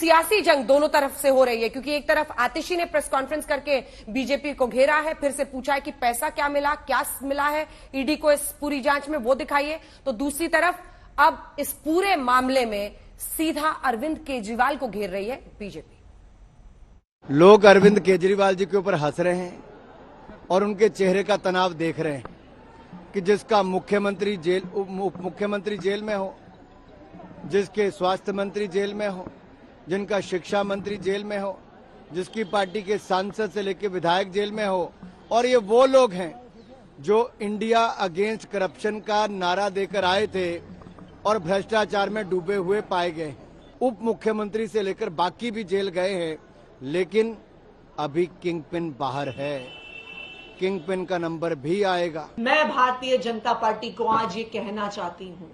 सियासी जंग दोनों तरफ से हो रही है, क्योंकि एक तरफ आतिशी ने प्रेस कॉन्फ्रेंस करके बीजेपी को घेरा है, फिर से पूछा है कि पैसा क्या मिला है ईडी को इस पूरी जांच में, वो दिखाइए। तो दूसरी तरफ अब इस पूरे मामले में सीधा अरविंद केजरीवाल को घेर रही है बीजेपी। लोग अरविंद केजरीवाल जी के ऊपर हंस रहे हैं और उनके चेहरे का तनाव देख रहे हैं कि जिसका मुख्यमंत्री उप मुख्यमंत्री जेल में हो, जिसके स्वास्थ्य मंत्री जेल में हो, जिनका शिक्षा मंत्री जेल में हो, जिसकी पार्टी के सांसद से लेकर विधायक जेल में हो, और ये वो लोग हैं जो इंडिया अगेंस्ट करप्शन का नारा देकर आए थे और भ्रष्टाचार में डूबे हुए पाए गए। उप मुख्यमंत्री से लेकर बाकी भी जेल गए हैं, लेकिन अभी किंगपिन बाहर है, किंगपिन का नंबर भी आएगा। मैं भारतीय जनता पार्टी को आज ये कहना चाहती हूं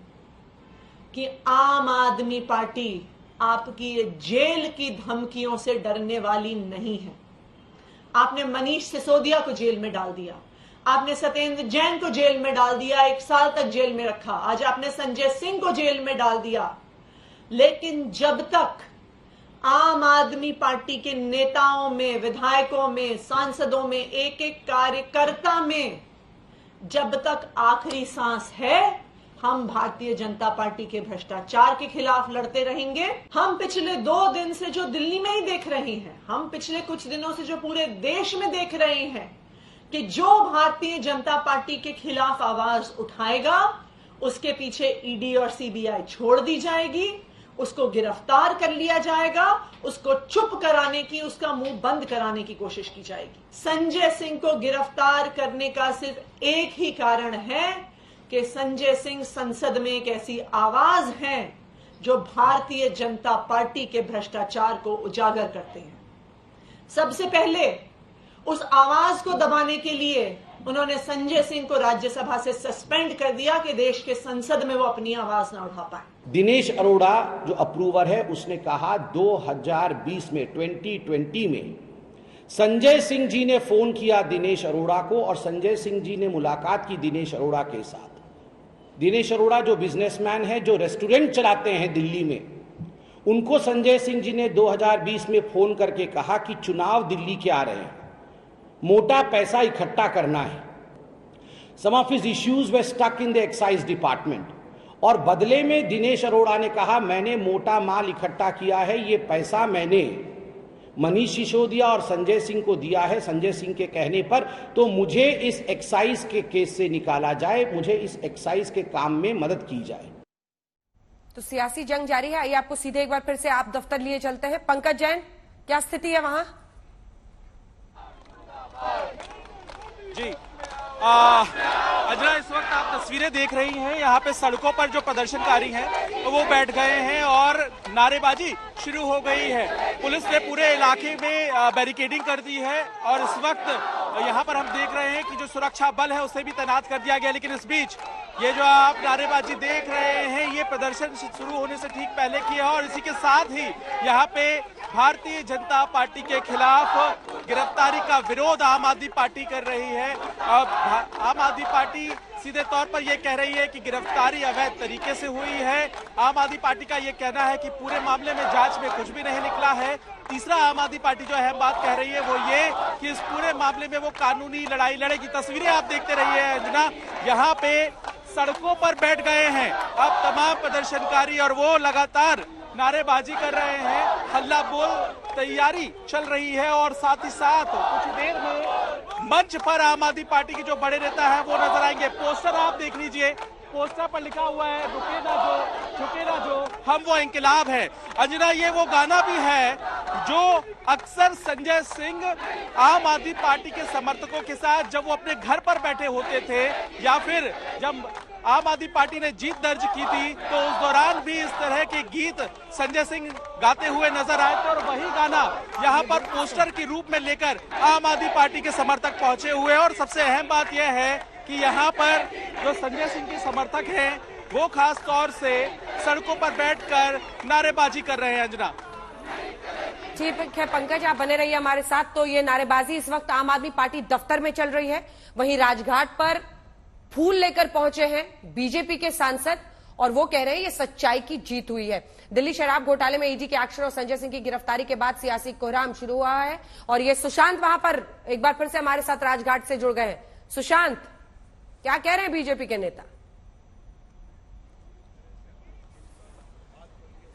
कि आम आदमी पार्टी आपकी जेल की धमकियों से डरने वाली नहीं है। आपने मनीष सिसोदिया को जेल में डाल दिया, आपने सत्येंद्र जैन को जेल में डाल दिया, 1 साल तक जेल में रखा, आज आपने संजय सिंह को जेल में डाल दिया। लेकिन जब तक आम आदमी पार्टी के नेताओं में, विधायकों में, सांसदों में, एक एक कार्यकर्ता में जब तक आखिरी सांस है, हम भारतीय जनता पार्टी के भ्रष्टाचार के खिलाफ लड़ते रहेंगे। हम पिछले 2 दिन से जो दिल्ली में ही देख रहे हैं, हम पिछले कुछ दिनों से जो पूरे देश में देख रहे हैं कि जो भारतीय जनता पार्टी के खिलाफ आवाज उठाएगा उसके पीछे ईडी और सीबीआई छोड़ दी जाएगी, उसको गिरफ्तार कर लिया जाएगा, उसको चुप कराने की, उसका मुंह बंद कराने की कोशिश की जाएगी। संजय सिंह को गिरफ्तार करने का सिर्फ एक ही कारण है कि संजय सिंह संसद में एक ऐसी आवाज है जो भारतीय जनता पार्टी के भ्रष्टाचार को उजागर करते हैं। सबसे पहले उस आवाज को दबाने के लिए उन्होंने संजय सिंह को राज्यसभा से सस्पेंड कर दिया कि देश के संसद में वो अपनी आवाज ना उठा पाए। दिनेश अरोड़ा जो अप्रूवर है, उसने कहा 2020 में 2020 में संजय सिंह जी ने फोन किया दिनेश अरोड़ा को और संजय सिंह जी ने मुलाकात की दिनेश अरोड़ा के साथ। दिनेश अरोड़ा जो बिजनेसमैन है, जो रेस्टोरेंट चलाते हैं दिल्ली में, उनको संजय सिंह जी ने 2020 में फोन करके कहा कि चुनाव दिल्ली के आ रहे हैं, मोटा पैसा इकट्ठा करना है। Some of his issues they stuck in the excise department, और बदले में दिनेश अरोड़ा ने कहा मैंने मोटा माल इकट्ठा किया है, ये पैसा मैंने मनीष सिसोदिया और संजय सिंह को दिया है संजय सिंह के कहने पर, तो मुझे इस एक्साइज के केस से निकाला जाए, मुझे इस एक्साइज के काम में मदद की जाए। तो सियासी जंग जारी है। आइए आपको सीधे एक बार फिर से आप दफ्तर लिए चलते हैं। पंकज जैन, क्या स्थिति है वहां? जी अजरा, इस वक्त आप तस्वीरें देख रही हैं, यहाँ पे सड़कों पर जो प्रदर्शनकारी हैं वो बैठ गए हैं और नारेबाजी शुरू हो गई है। पुलिस ने पूरे इलाके में बैरिकेडिंग कर दी है और इस वक्त यहाँ पर हम देख रहे हैं कि जो सुरक्षा बल है उसे भी तैनात कर दिया गया। लेकिन इस बीच ये जो आप नारेबाजी देख रहे हैं, ये प्रदर्शन शुरू होने से ठीक पहले की है और इसी के साथ ही यहाँ पे भारतीय जनता पार्टी के खिलाफ गिरफ्तारी का विरोध आम आदमी पार्टी कर रही है। आम आदमी पार्टी सीधे तौर पर यह कह रही है कि गिरफ्तारी अवैध तरीके से हुई है। आम आदमी पार्टी का यह कहना है कि पूरे मामले में जांच में कुछ भी नहीं निकला है। तीसरा आम आदमी पार्टी जो अहम बात कह रही है वो ये कि इस पूरे मामले में वो कानूनी लड़ाई लड़ेगी। तस्वीरें आप देखते रहिए अंजना, यहाँ पे सड़कों पर बैठ गए हैं अब तमाम प्रदर्शनकारी और वो लगातार नारेबाजी कर रहे हैं, हल्ला बोल तैयारी चल रही है और साथ ही साथ कुछ देर में मंच पर आम आदमी पार्टी के जो बड़े नेता हैं वो नजर आएंगे। पोस्टर आप देख लीजिए, पोस्टर पर लिखा हुआ है रुके ना जो झुके ना जो, हम वो इंकलाब है। अंजना, ये वो गाना भी है जो अक्सर संजय सिंह आम आदमी पार्टी के समर्थकों के साथ जब वो अपने घर पर बैठे होते थे या फिर जब आम आदमी पार्टी ने जीत दर्ज की थी तो उस दौरान भी इस तरह के गीत संजय सिंह गाते हुए नजर आए थे और वही गाना यहाँ पर पोस्टर के रूप में लेकर आम आदमी पार्टी के समर्थक पहुंचे हुए। और सबसे अहम बात यह है कि यहाँ पर जो संजय सिंह के समर्थक हैं वो खास तौर से सड़कों पर बैठकर नारेबाजी कर रहे हैं। अंजना, ठीक है पंकज, आप बने रहिए हमारे साथ। तो ये नारेबाजी इस वक्त आम आदमी पार्टी दफ्तर में चल रही है, वहीं राजघाट पर फूल लेकर पहुंचे हैं बीजेपी के सांसद और वो कह रहे हैं ये सच्चाई की जीत हुई है। दिल्ली शराब घोटाले में ईडी के एक्शन और संजय सिंह की गिरफ्तारी के बाद सियासी कोहराम शुरू हुआ है और ये सुशांत वहां पर एक बार फिर से हमारे साथ राजघाट से जुड़ गए हैं। सुशांत, क्या कह रहे हैं बीजेपी के नेता?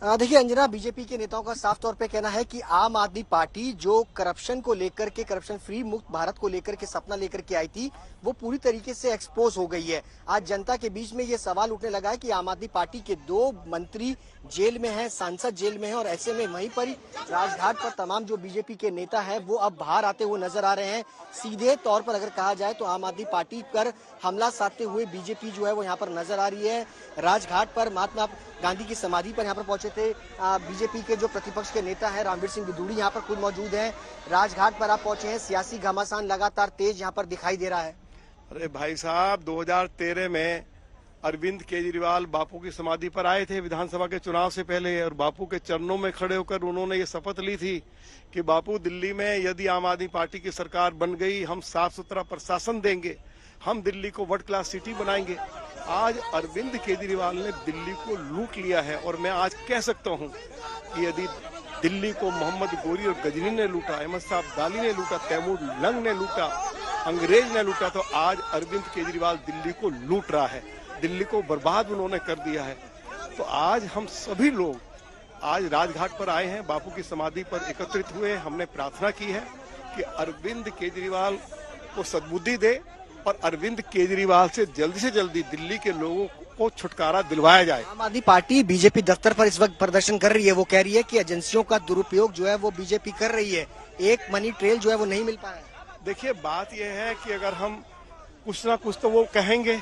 देखिए अंजना, बीजेपी के नेताओं का साफ तौर पे कहना है कि आम आदमी पार्टी जो करप्शन को लेकर के, करप्शन फ्री मुक्त भारत को लेकर के सपना लेकर के आई थी, वो पूरी तरीके से एक्सपोज हो गई है। आज जनता के बीच में ये सवाल उठने लगा है कि आम आदमी पार्टी के 2 मंत्री जेल में हैं, सांसद जेल में हैं और ऐसे में वहीं पर ही राजघाट पर तमाम जो बीजेपी के नेता हैं वो अब बाहर आते हुए नजर आ रहे हैं। सीधे तौर पर अगर कहा जाए तो आम आदमी पार्टी पर हमला साधते हुए बीजेपी जो है वो यहाँ पर नजर आ रही है। राजघाट पर महात्मा गांधी की समाधि पर यहाँ पर पहुंचे थे बीजेपी के जो प्रतिपक्ष के नेता हैं रणबीर सिंह बिदूड़ी, यहाँ पर खुद मौजूद हैं। राजघाट पर आप पहुंचे हैं, सियासी घमासान लगातार तेज यहाँ पर दिखाई दे रहा है। अरे भाई साहब, 2013 में अरविंद केजरीवाल बापू की समाधि पर आए थे विधानसभा के चुनाव से पहले और बापू के चरणों में खड़े होकर उन्होंने ये शपथ ली थी कि बापू, दिल्ली में यदि आम आदमी पार्टी की सरकार बन गई, हम साफ सुथरा प्रशासन देंगे, हम दिल्ली को वर्ल्ड क्लास सिटी बनाएंगे। आज अरविंद केजरीवाल ने दिल्ली को लूट लिया है और मैं आज कह सकता हूं कि यदि दिल्ली को मोहम्मद गोरी और गजनी ने लूटा, अहमद साहब दाली ने लूटा, तैमूर लंग ने लूटा, अंग्रेज ने लूटा, तो आज अरविंद केजरीवाल दिल्ली को लूट रहा है, दिल्ली को बर्बाद उन्होंने कर दिया है। तो आज हम सभी लोग आज राजघाट पर आए हैं, बापू की समाधि पर एकत्रित हुए। हमने प्रार्थना की है कि अरविंद केजरीवाल को सद्बुद्धि दे और अरविंद केजरीवाल से जल्दी दिल्ली के लोगों को छुटकारा दिलवाया जाए। आम आदमी पार्टी बीजेपी दफ्तर पर इस वक्त प्रदर्शन कर रही है। वो कह रही है कि एजेंसियों का दुरुपयोग जो है वो बीजेपी कर रही है, एक मनी ट्रेल जो है वो नहीं मिल पा रहा है। देखिए, बात यह है कि अगर हम कुछ ना कुछ तो वो कहेंगे,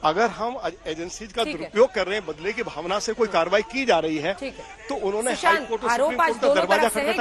अगर हम एजेंसीज का दुरुपयोग कर रहे हैं, बदले की भावना से कोई कार्रवाई की जा रही है, तो उन्होंने हाई कोर्ट और सुप्रीम कोर्ट का दरवाजा खटखटाया।